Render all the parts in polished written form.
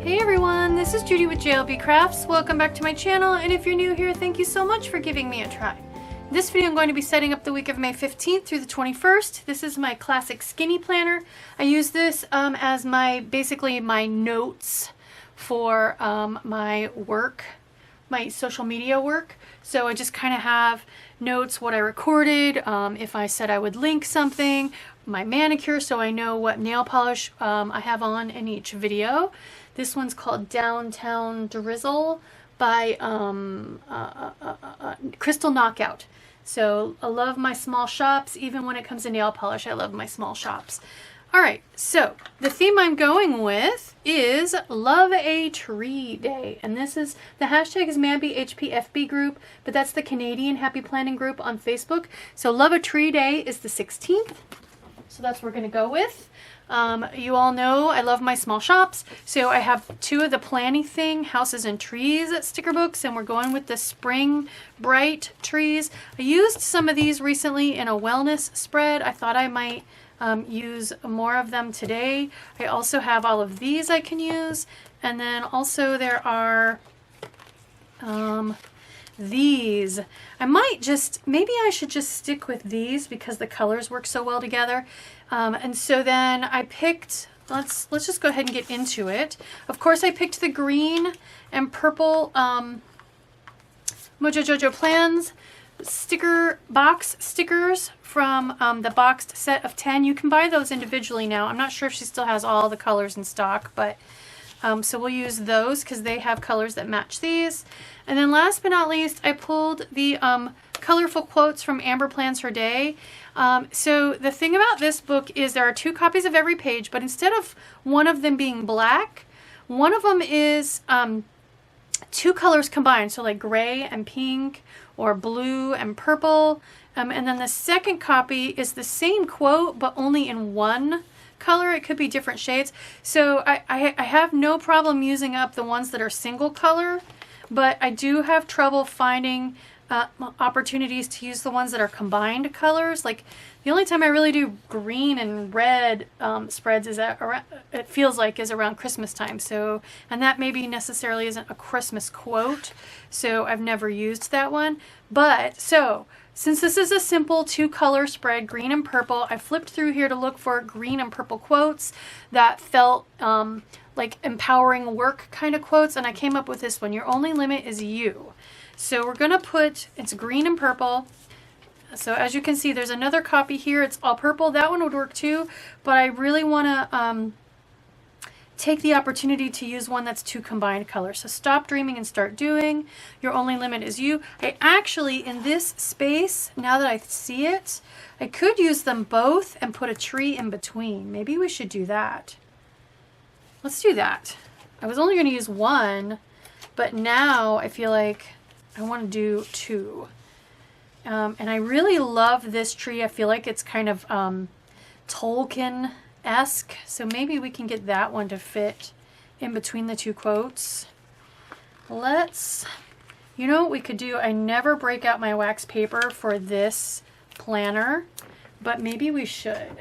Hey everyone, this is Judi with JLBCrafts. Welcome back to my channel, and if you're new here, thank you so much for giving me a try. In this video I'm going to be setting up the week of May 15th through the 21st. This is my classic skinny planner. I use this as basically my notes for my work, my social media work. So I just kind of have notes, what I recorded, if I said I would link something, my manicure, so I know what nail polish I have on in each video. This one's called Downtown Drizzle by Crystal Knockout. So I love my small shops. Even when it comes to nail polish, I love my small shops. All right, so the theme I'm going with is Love a Tree Day. And this is, the hashtag is MabbyHPFB group, but that's the Canadian Happy Planning group on Facebook. So Love a Tree Day is the 16th. So that's what we're gonna go with. You all know I love my small shops. So I have two of the Planny Thing Houses and Trees sticker books, and we're going with the Spring Bright Trees. I used some of these recently in a wellness spread. I thought I might use more of them today. I also have all of these I can use, and then also there are these. I might just, maybe I should just stick with these because the colors work so well together. And so then I picked, let's just go ahead and get into it. Of course I picked the green and purple Mojo Jojo Plans sticker box stickers from the boxed set of 10. You can buy those individually now. I'm not sure if she still has all the colors in stock, but so we'll use those because they have colors that match these. And then last but not least, I pulled the colorful quotes from Amber Plans Her Day. So the thing about this book is there are 2 copies of every page, but instead of one of them being black, one of them is 2 colors combined. So like gray and pink, or blue and purple. And then the second copy is the same quote, but only in one color. It could be different shades. So I have no problem using up the ones that are single color, but I do have trouble finding opportunities to use the ones that are combined colors. Like the only time I really do green and red spreads is around, it feels like, is around Christmas time. So, and that maybe necessarily isn't a Christmas quote, so I've never used that one. But so since this is a simple 2-color spread, green and purple, I flipped through here to look for green and purple quotes that felt like empowering work kind of quotes, and I came up with this one: your only limit is you. So we're gonna put, it's green and purple. So as you can see, there's another copy here. It's all purple. That one would work too, but I really wanna take the opportunity to use one that's 2 combined colors. So stop dreaming and start doing. Your only limit is you. I actually, in this space, now that I see it, I could use them both and put a tree in between. Maybe we should do that. Let's do that. I was only gonna use one, but now I feel like I want to do 2. And I really love this tree. I feel like it's kind of Tolkien-esque. So maybe we can get that one to fit in between the 2 quotes. Let's, you know what we could do? I never break out my wax paper for this planner, but maybe we should.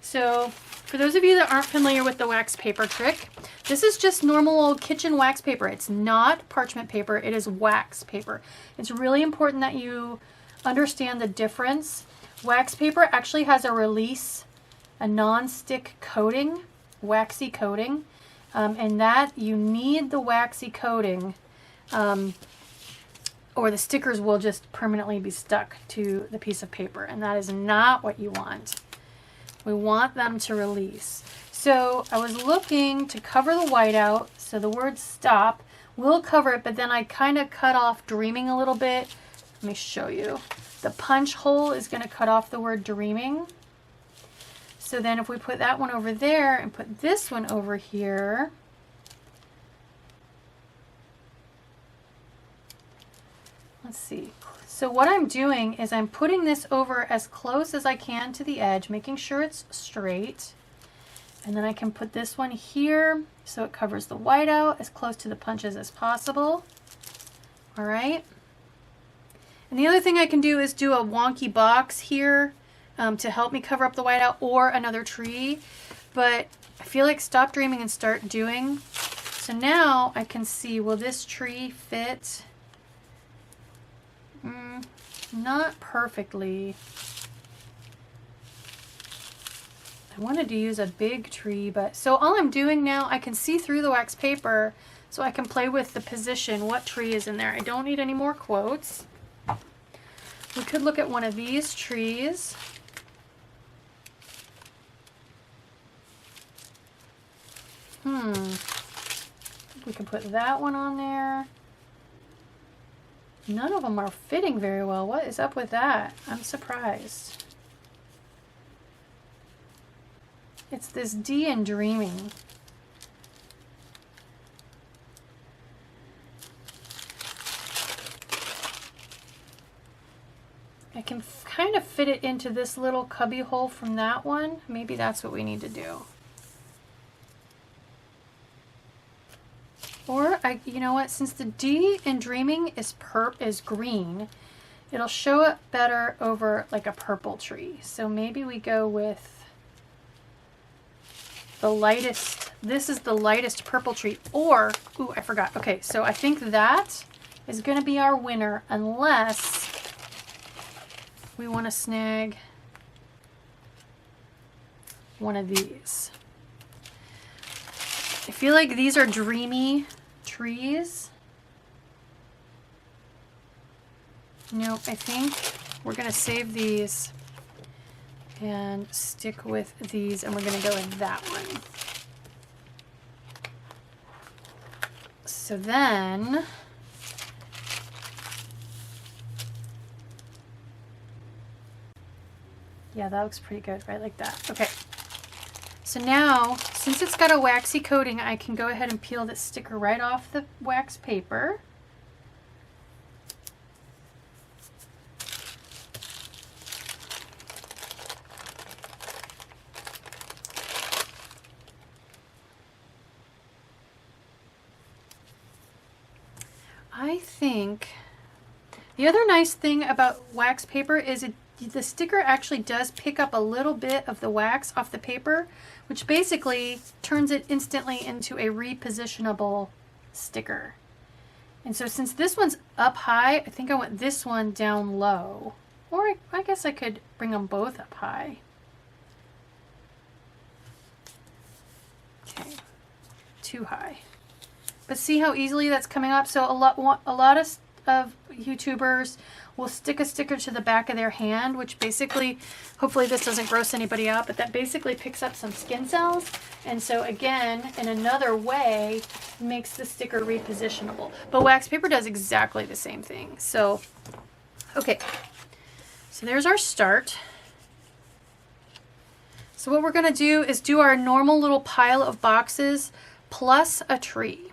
So for those of you that aren't familiar with the wax paper trick, this is just normal old kitchen wax paper. It's not parchment paper, it is wax paper. It's really important that you understand the difference. Wax paper actually has a release, a non-stick coating, waxy coating, and that you need the waxy coating or the stickers will just permanently be stuck to the piece of paper, and that is not what you want. We want them to release. So I was looking to cover the whiteout, so the word stop will cover it, but then I kind of cut off dreaming a little bit. Let me show you. The punch hole is going to cut off the word dreaming. So then if we put that one over there and put this one over here, let's see. So what I'm doing is I'm putting this over as close as I can to the edge, making sure it's straight. And then I can put this one here so it covers the whiteout as close to the punches as possible. All right. And the other thing I can do is do a wonky box here to help me cover up the whiteout, or another tree. But I feel like stop dreaming and start doing. So now I can see, will this tree fit? Not perfectly. I wanted to use a big tree, but so all I'm doing now, I can see through the wax paper so I can play with the position, what tree is in there. I don't need any more quotes. We could look at one of these trees. We can put that one on there. None of them are fitting very well. What is up with that? I'm surprised. It's this D in Dreaming. I can kind of fit it into this little cubby hole from that one. Maybe that's what we need to do. Or, you know what, since the D in Dreaming is green, it'll show up better over like a purple tree. So maybe we go with the lightest, this is the lightest purple tree. Or, ooh, I forgot. Okay, so I think that is going to be our winner unless we want to snag one of these. I feel like these are dreamy trees. Nope, I think we're going to save these and stick with these, and we're going to go with that one. So then, yeah, that looks pretty good, right? Like that. Okay. So now, since it's got a waxy coating, I can go ahead and peel this sticker right off the wax paper. I think the other nice thing about wax paper is the sticker actually does pick up a little bit of the wax off the paper, which basically turns it instantly into a repositionable sticker. And so since this one's up high, I think I want this one down low. Or I guess I could bring them both up high. Okay, too high. But see how easily that's coming up? So a lot of YouTubers will stick a sticker to the back of their hand, which basically, hopefully this doesn't gross anybody out, but that basically picks up some skin cells. And so again, in another way, makes the sticker repositionable. But wax paper does exactly the same thing. So, okay. So there's our start. So what we're gonna do is do our normal little pile of boxes plus a tree.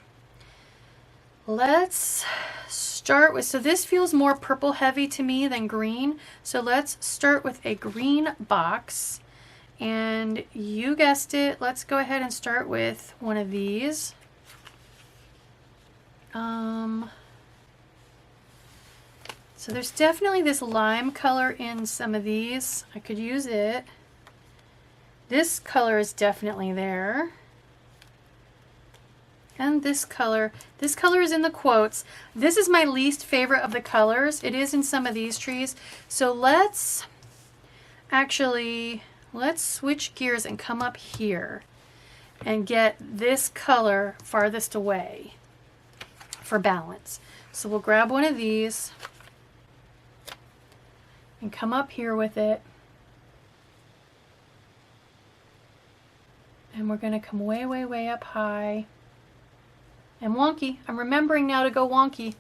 Let's start with, so this feels more purple heavy to me than green. So let's start with a green box. And you guessed it, let's go ahead and start with one of these. So there's definitely this lime color in some of these. I could use it. This color is definitely there. And this color is in the quotes. This is my least favorite of the colors. It is in some of these trees. So let's switch gears and come up here and get this color farthest away for balance. So we'll grab one of these and come up here with it. And we're going to come way, way, way up high. And wonky. I'm remembering now to go wonky.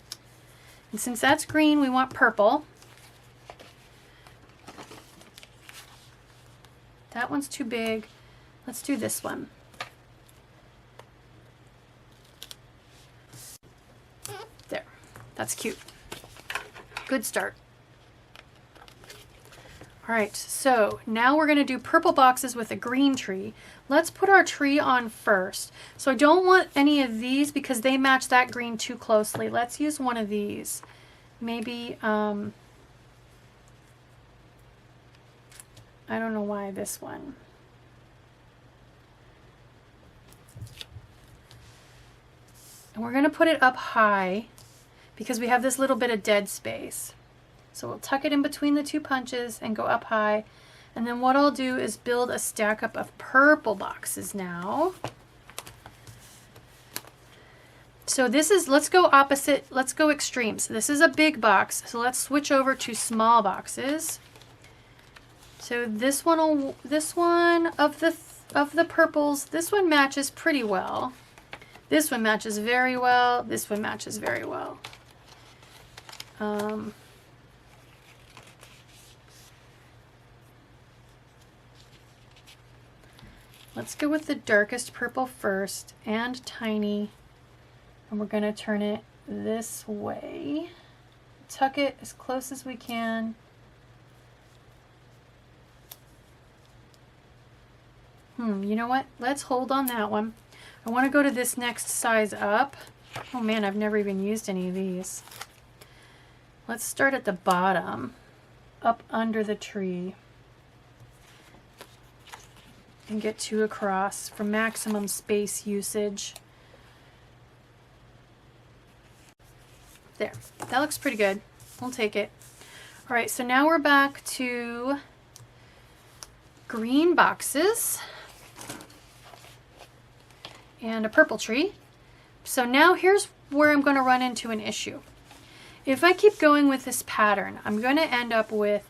And since that's green, we want purple. That one's too big. Let's do this one. There. That's cute. Good start. All right, so now we're going to do purple boxes with a green tree. Let's put our tree on first. So I don't want any of these because they match that green too closely. Let's use one of these. Maybe, I don't know why this one. we're going to put it up high because we have this little bit of dead space. So we'll tuck it in between the two punches and go up high. And then what I'll do is build a stack up of purple boxes now. So this is, let's go opposite, let's go extremes. This is a big box, so let's switch over to small boxes. So this one of the purples, this one matches pretty well. This one matches very well. This one matches very well. Let's go with the darkest purple first and tiny. And we're going to turn it this way. Tuck it as close as we can. You know what? Let's hold on that one. I want to go to this next size up. Oh man, I've never even used any of these. Let's start at the bottom, up under the tree, and get two across for maximum space usage. There, that looks pretty good. We'll take it. All right, so now we're back to green boxes and a purple tree. So now here's where I'm going to run into an issue. If I keep going with this pattern, I'm going to end up with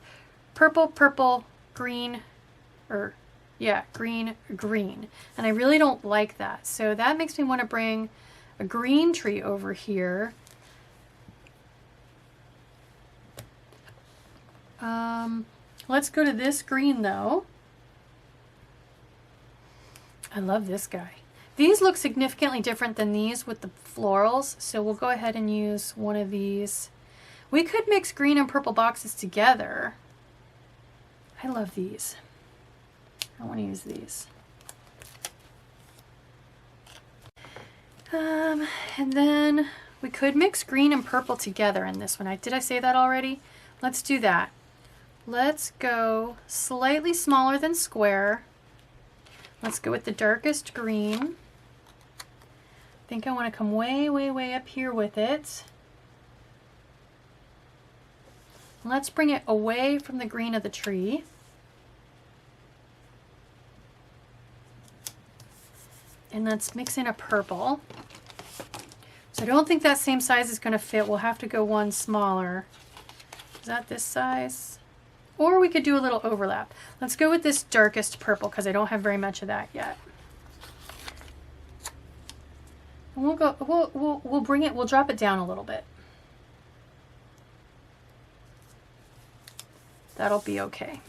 purple, purple, green, or yeah, green, green. And I really don't like that. So that makes me want to bring a green tree over here. Let's go to this green though. I love this guy. These look significantly different than these with the florals, so we'll go ahead and use one of these. We could mix green and purple boxes together. I love these. I want to use these. And then we could mix green and purple together in this one. Did I say that already? Let's do that. Let's go slightly smaller than square. Let's go with the darkest green. I think I want to come way, way, way up here with it. Let's bring it away from the green of the tree. And let's mix in a purple. So I don't think that same size is going to fit. We'll have to go one smaller. Is that this size? Or we could do a little overlap. Let's go with this darkest purple because I don't have very much of that yet. And we'll bring it, we'll drop it down a little bit. That'll be okay.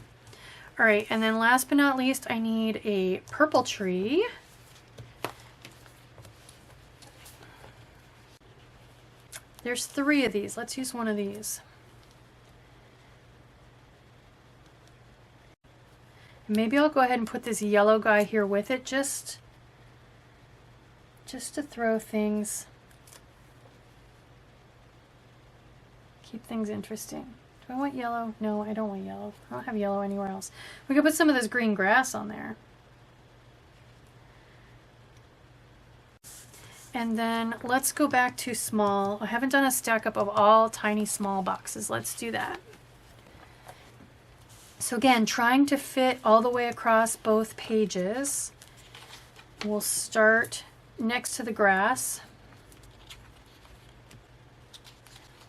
All right, and then last but not least, I need a purple tree. There's 3 of these. Let's use one of these. Maybe I'll go ahead and put this yellow guy here with it just to throw things, keep things interesting. Do I want yellow? No, I don't want yellow. I don't have yellow anywhere else. We could put some of this green grass on there. And then let's go back to small. I haven't done a stack up of all tiny small boxes. Let's do that. So again, trying to fit all the way across both pages. We'll start next to the grass.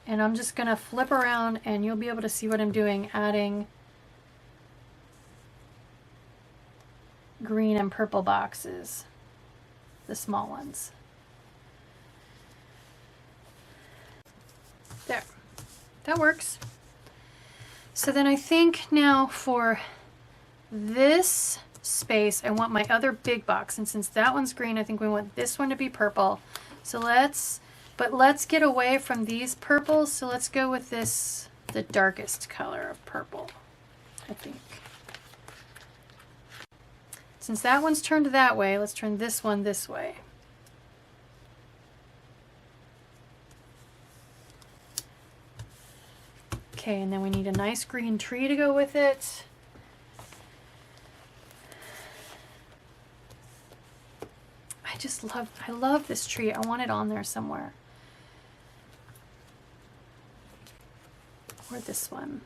And I'm just going to flip around and you'll be able to see what I'm doing, adding green and purple boxes, the small ones. There, that works. So then I think now for this space, I want my other big box. And since that one's green, I think we want this one to be purple. So let's get away from these purples. So let's go with this, the darkest color of purple, I think. Since that one's turned that way, let's turn this one this way. Okay, and then we need a nice green tree to go with it. I I love this tree. I want it on there somewhere. Or this one.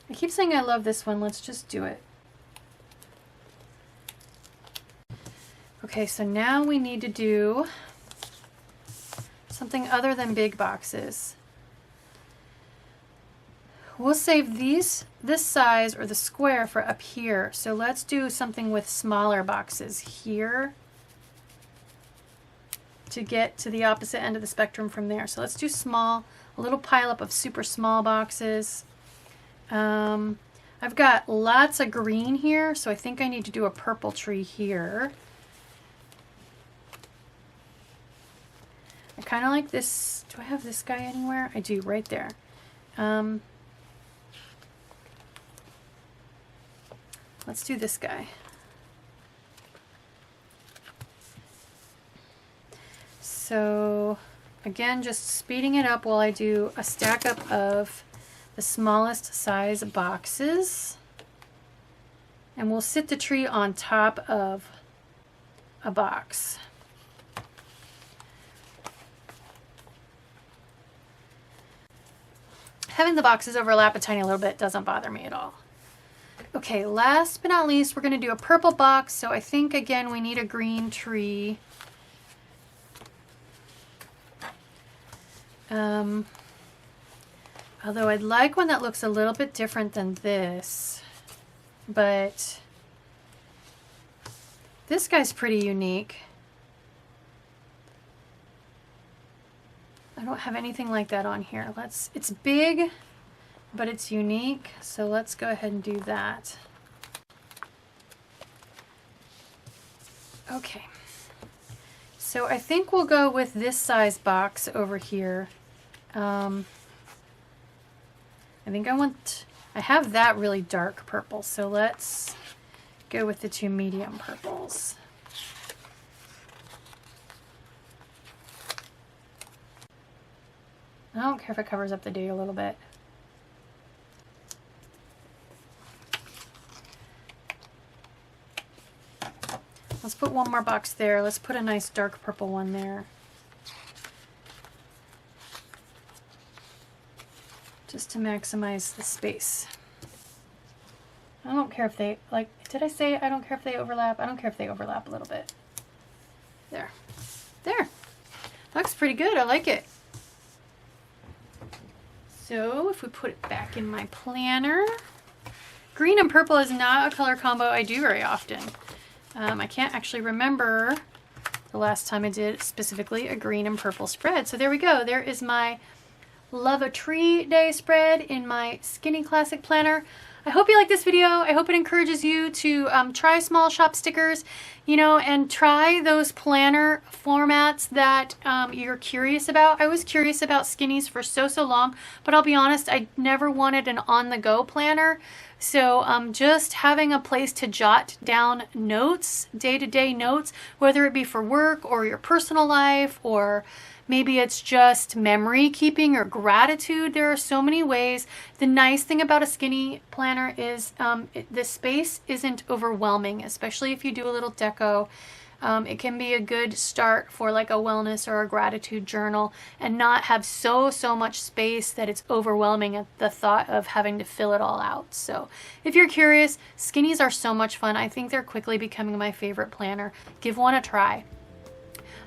I keep saying I love this one. Let's just do it. Okay, so now we need to do something other than big boxes. We'll save this size or the square for up here. So let's do something with smaller boxes here to get to the opposite end of the spectrum from there. So let's do small, a little pile up of super small boxes. I've got lots of green here, so I think I need to do a purple tree here. I kind of like this. Do I have this guy anywhere? I do, right there. Let's do this guy. So again, just speeding it up while I do a stack up of the smallest size boxes. And we'll sit the tree on top of a box. Having the boxes overlap a tiny little bit doesn't bother me at all. Okay, last but not least, we're going to do a purple box. So I think, again, we need a green tree. Although I'd like one that looks a little bit different than this. But this guy's pretty unique. I don't have anything like that on here. It's big, but it's unique, so let's go ahead and do that. Okay, so I think we'll go with this size box over here. I think I have that really dark purple, so let's go with the two medium purples. I don't care if it covers up the date a little bit. Let's put one more box there. Let's put a nice dark purple one there. Just to maximize the space. I don't care if they, did I say I don't care if they overlap? I don't care if they overlap a little bit. There. There. Looks pretty good. I like it. So if we put it back in my planner, green and purple is not a color combo I do very often. I can't actually remember the last time I did specifically a green and purple spread. So there we go. There is my Love a Tree Day spread in my Skinny Classic Planner. I hope you like this video. I hope it encourages you to try small shop stickers, you know, and try those planner formats that you're curious about. I was curious about skinnies for so long, but I'll be honest, I never wanted an on-the-go planner. So just having a place to jot down notes, day-to-day notes, whether it be for work or your personal life, or maybe it's just memory keeping or gratitude. There are so many ways. The nice thing about a skinny planner is the space isn't overwhelming, especially if you do a little deco. It can be a good start for like a wellness or a gratitude journal and not have so much space that it's overwhelming at the thought of having to fill it all out. So if you're curious, skinnies are so much fun. I think they're quickly becoming my favorite planner. Give one a try.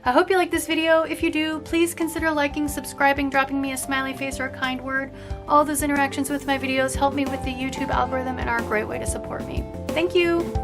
I hope you like this video. If you do, please consider liking, subscribing, dropping me a smiley face or a kind word. All those interactions with my videos help me with the YouTube algorithm and are a great way to support me. Thank you.